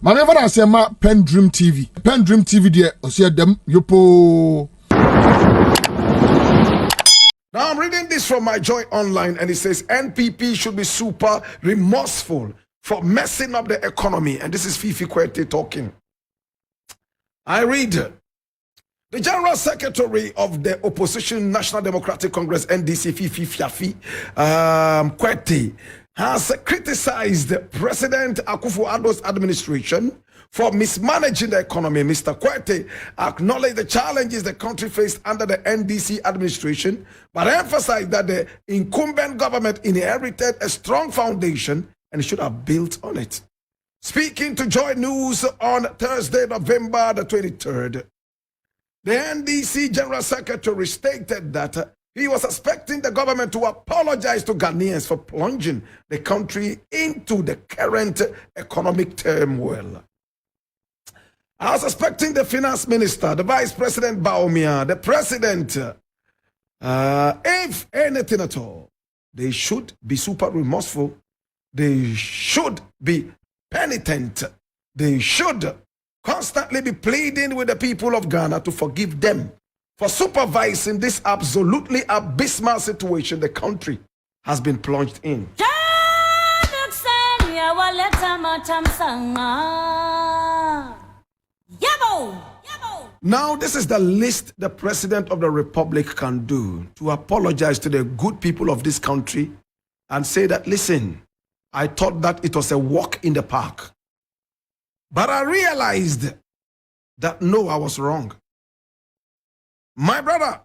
Manever I say ma PENDREAM TV. PENDREAM TV there, I see them yopo. Now I'm reading this from My Joy Online, and it says NPP should be super remorseful for messing up the economy. And this is Thiev3ry talking. I read, the General Secretary of the Opposition National Democratic Congress, NDC, Thiev3ry, has criticized President Akuffo Addo's administration for mismanaging the economy. Mr. Kwete acknowledged the challenges the country faced under the NDC administration, but emphasized that the incumbent government inherited a strong foundation and should have built on it. Speaking to Joy News on Thursday, November the 23rd, the NDC General Secretary stated that he was expecting the government to apologize to Ghanaians for plunging the country into the current economic turmoil. I was expecting the finance minister, the vice president Baumia, the president, if anything at all, they should be super remorseful. They should be penitent. They should constantly be pleading with the people of Ghana to forgive them for supervising this absolutely abysmal situation the country has been plunged in. Now, this is the least the President of the Republic can do, to apologize to the good people of this country and say that, listen, I thought that it was a walk in the park. But I realized that no, I was wrong. My brother,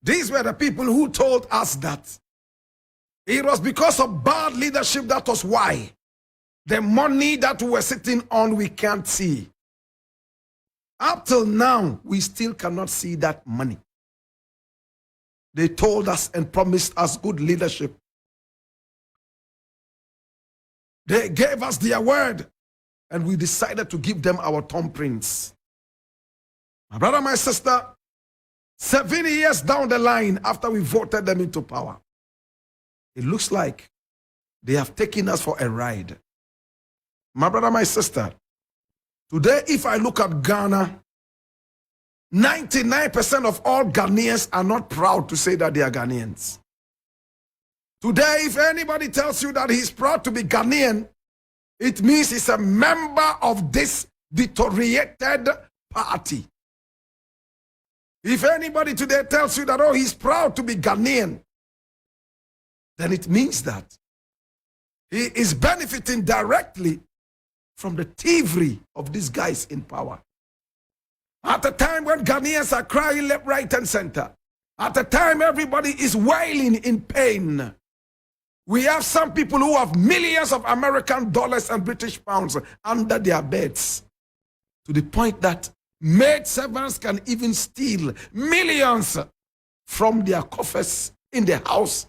these were the people who told us that it was because of bad leadership that was why the money that we were sitting on we can't see. Up till now, we still cannot see that money. They told us and promised us good leadership. They gave us their word, and we decided to give them our thumbprints. My brother, my sister, 7 years down the line after we voted them into power, it looks like they have taken us for a ride. My brother, my sister, today, if I look at Ghana, 99% of all Ghanaians are not proud to say that they are Ghanaians. Today, if anybody tells you that he's proud to be Ghanaian, it means he's a member of this deteriorated party. If anybody today tells you that, oh, he's proud to be Ghanaian, then it means that he is benefiting directly from the thievery of these guys in power. At a time when Ghanaians are crying left, right, and center, at a time everybody is wailing in pain, we have some people who have millions of American dollars and British pounds under their beds, to the point that maid servants can even steal millions from their coffers in the house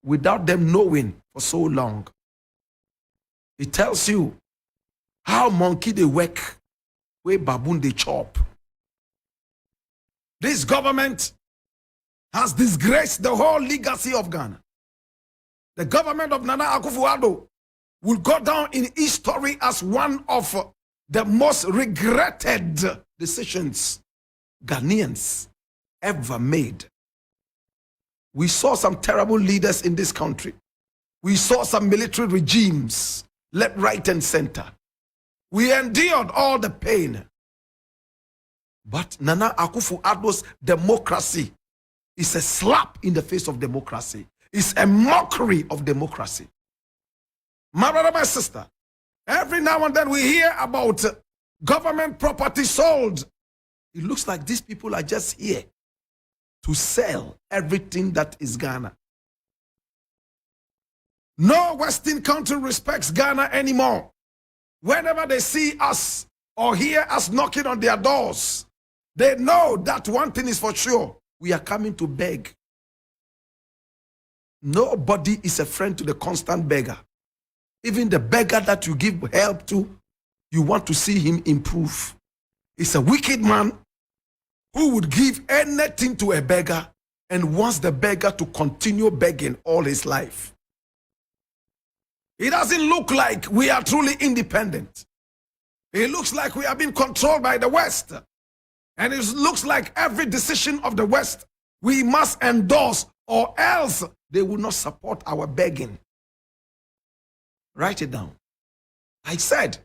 without them knowing for so long. It tells you how monkey they work, where baboon they chop. This government has disgraced the whole legacy of Ghana. The government of Nana Akuffo Addo will go down in history as one of the most regretted decisions Ghanaians ever made. We saw some terrible leaders in this country. We saw some military regimes, left, right, and center. We endured all the pain. But Nana Akuffo Addo's democracy is a slap in the face of democracy. It's a mockery of democracy. My brother, my sister, every now and then we hear about government property sold. It looks like these people are just here to sell everything that is Ghana. No Western country respects Ghana anymore. Whenever they see us or hear us knocking on their doors, they know that one thing is for sure: we are coming to beg. Nobody is a friend to the constant beggar. Even the beggar that you give help to, you want to see him improve. It's a wicked man who would give anything to a beggar and wants the beggar to continue begging all his life. It doesn't look like we are truly independent. It looks like we are being controlled by the West. And it looks like every decision of the West we must endorse, or else they will not support our begging. Write it down. I said,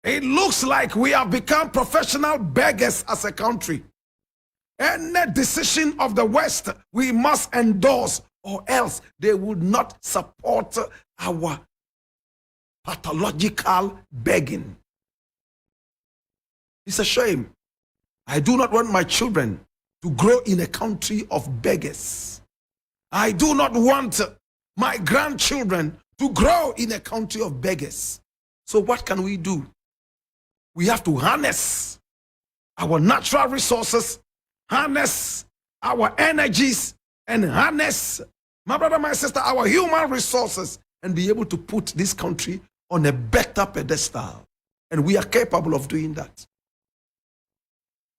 it looks like we have become professional beggars as a country. Any decision of the West we must endorse, or else they would not support our pathological begging. It's a shame. I do not want my children to grow in a country of beggars. I do not want my grandchildren to grow in a country of beggars. So what can we do? We have to harness our natural resources, harness our energies, and harness, my brother, my sister, our human resources, and be able to put this country on a better pedestal. And we are capable of doing that.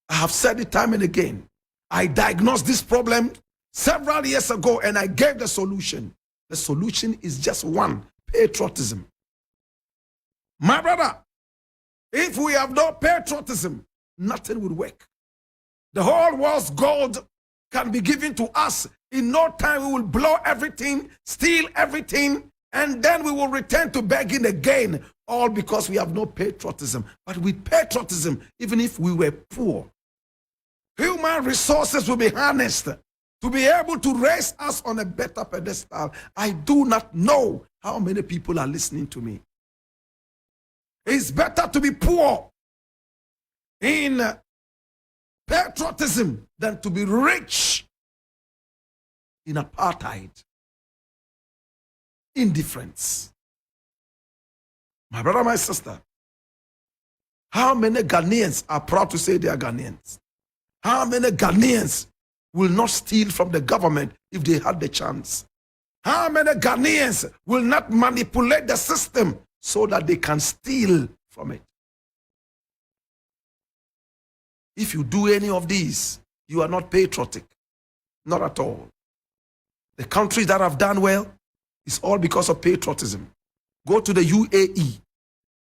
I have said it time and again. I diagnosed this problem several years ago and I gave the solution. The solution is just one: patriotism. My brother, if we have no patriotism, nothing will work. The whole world's gold can be given to us. In no time, we will blow everything, steal everything, and then we will return to begging again, all because we have no patriotism. But with patriotism, even if we were poor, human resources will be harnessed to be able to raise us on a better pedestal. I do not know how many people are listening to me. It's better to be poor in patriotism than to be rich in apartheid, indifference. My brother, my sister, how many Ghanaians are proud to say they are Ghanaians? How many Ghanaians will not steal from the government if they had the chance? How many Ghanaians will not manipulate the system so that they can steal from it? If you do any of these, you are not patriotic. Not at all. The countries that have done well, it's all because of patriotism. Go to the UAE.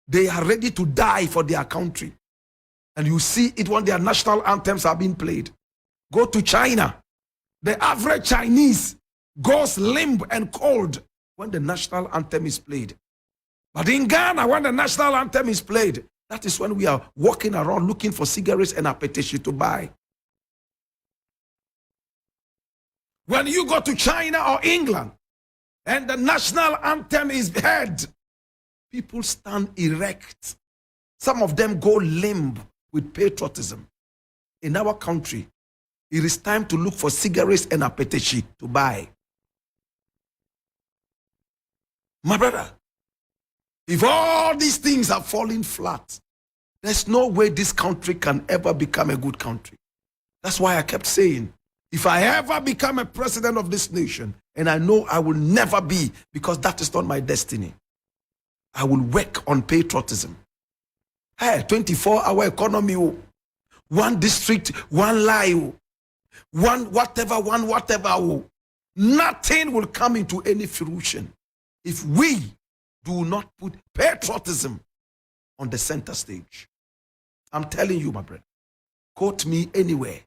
They are ready to die for their country. And you see it when their national anthems are being played. Go to China. The average Chinese goes limp and cold when the national anthem is played. But in Ghana, when the national anthem is played, that is when we are walking around looking for cigarettes and appetition to buy. When you go to China or England and the national anthem is heard, people stand erect. Some of them go limp with patriotism. In our country, it is time to look for cigarettes and appetition to buy. My brother, if all these things are falling flat, there's no way this country can ever become a good country. That's why I kept saying, if I ever become a president of this nation, and I know I will never be because that is not my destiny, I will work on patriotism. Hey, 24-hour economy, one district, one lie, one whatever. Nothing will come into any fruition if we do not put patriotism on the center stage. I'm telling you, my brother, quote me anywhere.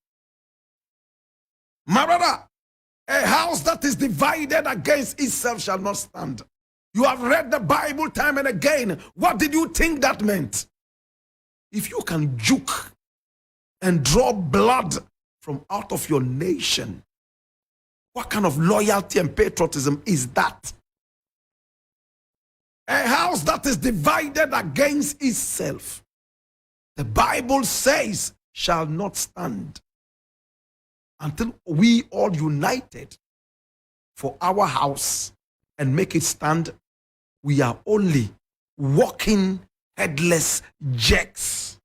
My brother, a house that is divided against itself shall not stand. You have read the Bible time and again. What did you think that meant? If you can juke and draw blood from out of your nation, what kind of loyalty and patriotism is that? A house that is divided against itself, the Bible says, shall not stand until we all united for our house and make it stand. We are only walking headless jacks.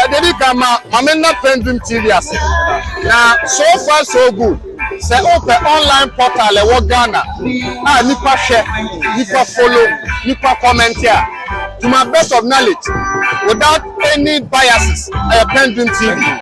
Dedi kama mamena PENDREAM TVs. Now so far so good. Say open online portal e wo Ghana. Nipa share, nipa follow, nipa comment here. To my best of knowledge, without any biases, PENDREAM TV.